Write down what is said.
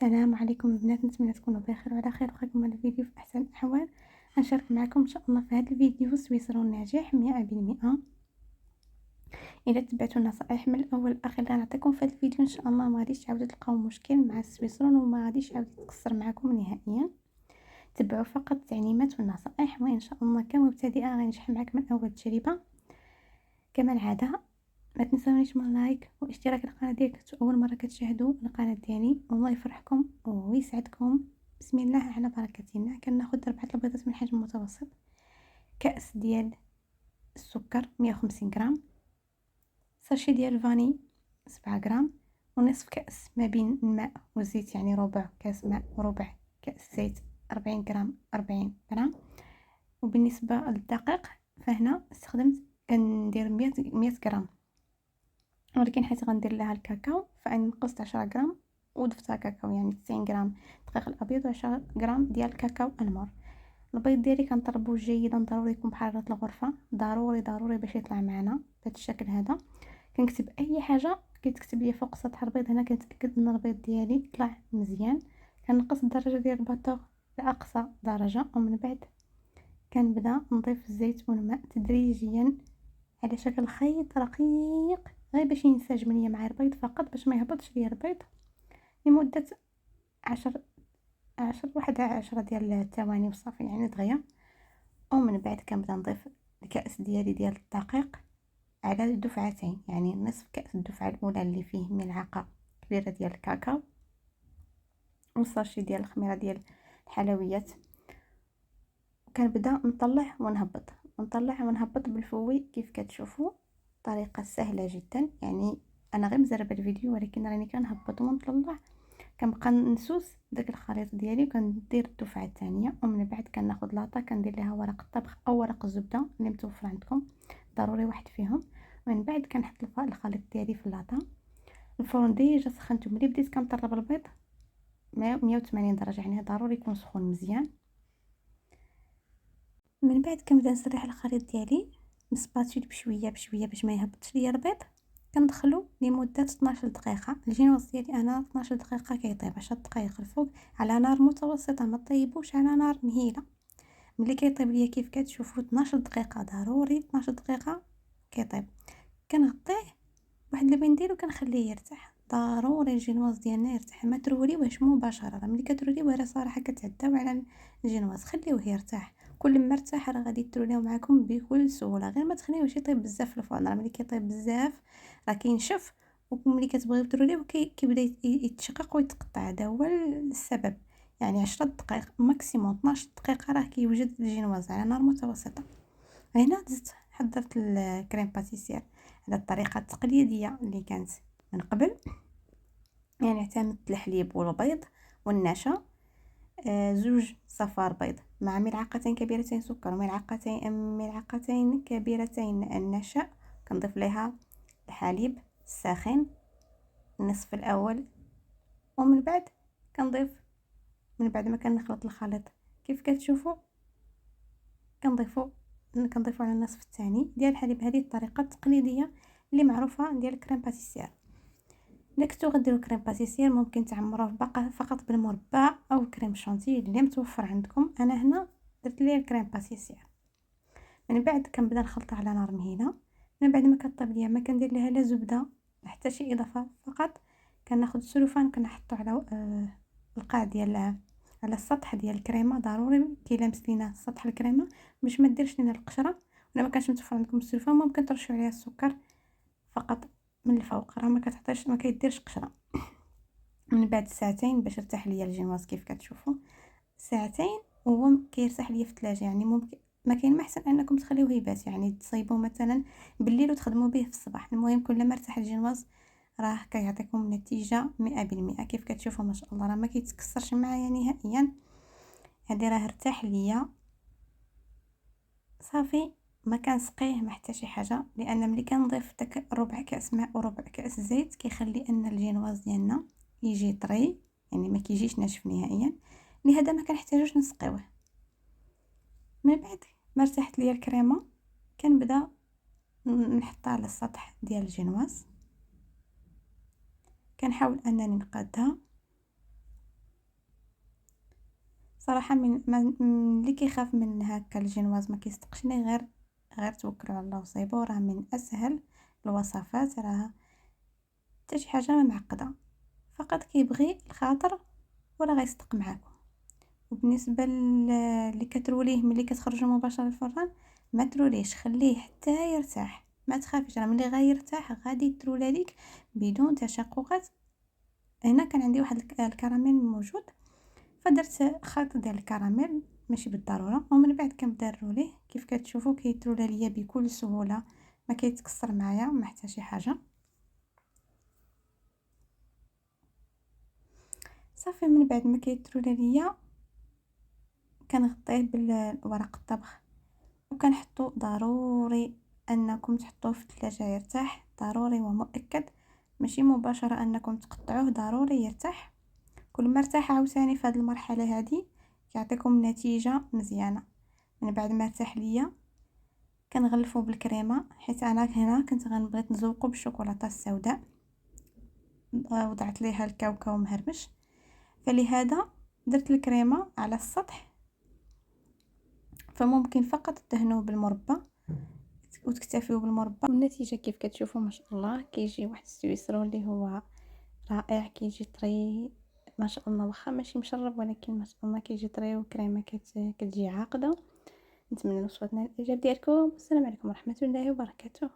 السلام عليكم البنات، نتمنى تكونوا بخير وعلى خير وخاكم على الفيديو في احسن الاحوال. غنشارك معكم ان شاء الله في هذا الفيديو سويسرو ناجح 100%. الا تبعتوا النصائح من الاول للاخر اللي غنعطيكم في هذا الفيديو ان شاء الله ما غاديش تعاودوا تلقاو مشكل مع السويسرون وما غاديش يعاود يتكسر معكم نهائيا. تبعوا فقط التعليمات والنصائح وان شاء الله كمبتدئه غينجح معك من اول تجربه. كما العاده ما تنسونيش من لايك واشتراك القناه ديالك اول مره كتشاهدوا القناه ديالي، والله يفرحكم ويسعدكم. بسم الله على بركه الله. كناخذ 4 البيضات من حجم متوسط، كاس ديال السكر 150 غرام، ساشي ديال الفاني 7 غرام، ونصف كاس ما بين الماء والزيت، يعني ربع كاس ماء وربع كاس زيت 40 غرام 40 غرام. وبالنسبه للدقيق فهنا استخدمت كندير 100 غرام، ولكن حيت غندير لها الكاكاو فاني نقصت 10 غرام وضفتها كاكاو، يعني 90 غرام دقيق الابيض و10 غرام ديال الكاكاو انمر. البيض ديالي كنطربوه جيدا، ضروري يكون بحراره الغرفه، ضروري باش يطلع معنا بهذا الشكل هذا. كنكتب اي حاجه كيتكتب لي فوق سطح البيض هنا كنتاكد ان البيض ديالي طلع مزيان. كنقص الدرجه ديال الباتور لاقصى درجه، ومن بعد كنبدا نضيف الزيت والماء تدريجيا على شكل خيط رقيق، غير باش ينسجم ليا مع البيض فقط، باش ما يهبطش ليا البيض لمده 10 ديال الثواني وصافي، يعني دغيا. ومن بعد كنبدا نضيف الكاس ديالي ديال الدقيق على الدفعتين، يعني نصف كاس الدفعه الاولى اللي فيه ملعقه كبيره ديال الكاكاو وصاشي ديال الخميره ديال الحلويات. وكنبدا نطلع ونهبط بالفوي كيف كتشوفوا. طريقه سهله جدا، يعني انا غير مزربه الفيديو ولكن راني كنهبط ونطلع. كنبقى نسوس داك الخليط ديالي وكندير الدفعه الثانيه، ومن بعد كناخذ لاطه كندير لها ورق الطبخ او ورق الزبده اللي متوفر عندكم، ضروري واحد فيهم. ومن بعد كنحط الخليط ديالي في اللاطه. الفرن ديجا سخنته ملي بديت كنطرب البيض 180 درجه، يعني ضروري يكون سخون مزيان. من بعد كنبدا نسرح الخليط ديالي بسباتول بشويه باش ما يهبطش ليا البيض. كندخلو لمده 12 دقيقه. الجينوس ديالي انا 12 دقيقه كيطيب، 10 دقائق الفوق على نار متوسطه، ما طيبوش على نار مهيله. ملي كيطيب ليا كيف كتشوفوا 12 دقيقه، ضروري 12 دقيقه كيطيب. كنغطيه واحد اللي نديرو كنخليه يرتاح، ضروري الجينواز ديالنا يرتاح، ما تروليوهش مباشره. ملي كتروليوه راه صراحه كتعداو على الجينواز، خليوه يرتاح. كل ما ارتاح راه غادي تروليو معكم بكل سهوله، غير ما تخليوهش يطيب بزاف في الفرن، راه ملي كيطيب بزاف راه كينشف، وملي كتبغيو تروليوه كيبدا يتشقق ويتقطع، هذا هو السبب. يعني 10 دقائق ماكسيموم 12 دقيقه راه كيوجد الجينواز على نار متوسطه. هنا حضرت الكريم باتيسير على الطريقه التقليديه اللي كانت من قبل، يعني اعتمدت الحليب والبيض والنشا، زوج صفار بيض مع ملعقتين كبيرتين سكر وملعقتين كبيرتين النشا. كنضيف لها الحليب الساخن النصف الاول، ومن بعد كنضيف من بعد ما كنخلط الخليط كيف كتشوفوا كنضيفوا على النصف الثاني ديال الحليب. هذه الطريقه التقليديه اللي معروفه ديال الكريم باتيسير. الا كنتو غديروا كريم باتيسير ممكن تعمروه فقط بالمربى او كريم شانتي اللي متوفر عندكم. انا هنا درت ليه الكريم باتيسير. من بعد كنبدا نخلطها على نار مهيله. من بعد ما كطيب ليا ما كندير لها لا زبده حتى شي اضافه، فقط كناخذ السلوفان كنحطو على القاع ديال على السطح ديال الكريمه، ضروري كيلامس لينا سطح الكريمه باش ما ديرش لينا القشره. ولا ما كانش متوفر عندكم السلوفان ممكن ترشوا عليها السكر فقط من الفوق، راه ما كيديرش قشره. من بعد ساعتين باش ارتاح ليا الجينواز كيف كتشوفوا، ساعتين وهو كيرتاح ليا في الثلاجه. يعني ممكن ما كاين ما احسن انكم تخليوه يبات، يعني تصايبوه مثلا بالليل وتخدموا به في الصباح. المهم كل ما ارتاح الجينواز راه كيعطيكم نتيجه 100%. كيف كتشوفوا ما شاء الله راه ما كيتكسرش معايا نهائيا. هذه راه ارتاح ليا صافي، ما كنسقيه ما حتى شي حاجه، لان ملي كنضيف داك ربع كاس ماء وربع كاس زيت كيخلي ان الجينواز ديالنا يجي طري، يعني ما كيجيش ناشف نهائيا، لهذا ما كنحتاجوش نسقيوه. من بعد ما ارتاحت ليا الكريمه كنبدا نحطها على السطح ديال الجينواز، كنحاول انني نقادها صراحة من اللي كيخاف من هكا الجينواز ما كيصدقشني، غير توكلوا على الله وصايبوا، راه من اسهل الوصفات، راه حتى شي حاجه ما معقده، فقط كيبغي الخاطر ولا غيصدق معاكم. وبالنسبه اللي كتروليه ملي كتخرجوا مباشره للفران، ما تروليش، خليه حتى يرتاح، ما تخافيش، راه ملي غيرتاح غادي ترولى ليك بدون تشققات. هنا كان عندي واحد الكراميل موجود، فدرت خلط ديال الكراميل ماشي بالضروره، ومن بعد كنبدا نروليه كيف كتشوفوا كيترولى ليا بكل سهوله، ما كيتكسر معايا ما حتى شي حاجه. صافي من بعد ما كيترولى ليا كنغطيه بالورق الطبخ، وكنحطو ضروري انكم تحطوه في الثلاجه يرتاح، ضروري ومؤكد، ماشي مباشره انكم تقطعوه، ضروري يرتاح. كل ما ارتاح عاوتاني في هذه المرحله هذه يعطيكم نتيجه مزيانه. من بعد ما ارتاح ليا كنغلفو بالكريمه، حيت انا هنا كنت غنبغيت نزوقو بالشوكولاته السوداء، وضعت ليها الكاوكاو مهرمش، فلهذا درت الكريمه على السطح. فممكن فقط تدهنوه بالمربى وتكتفيو بالمربى، والنتيجه كيف كتشوفوا ما شاء الله كيجي واحد السويسرو اللي هو رائع، كيجي طري ما شاء الله، واخا ماشي مشرب ولكن ما شاء الله كيجي طري، وكريمه كتجي عاقده. نتمنى وصلتنا الاعجاب ديالكم. السلام عليكم ورحمه الله وبركاته.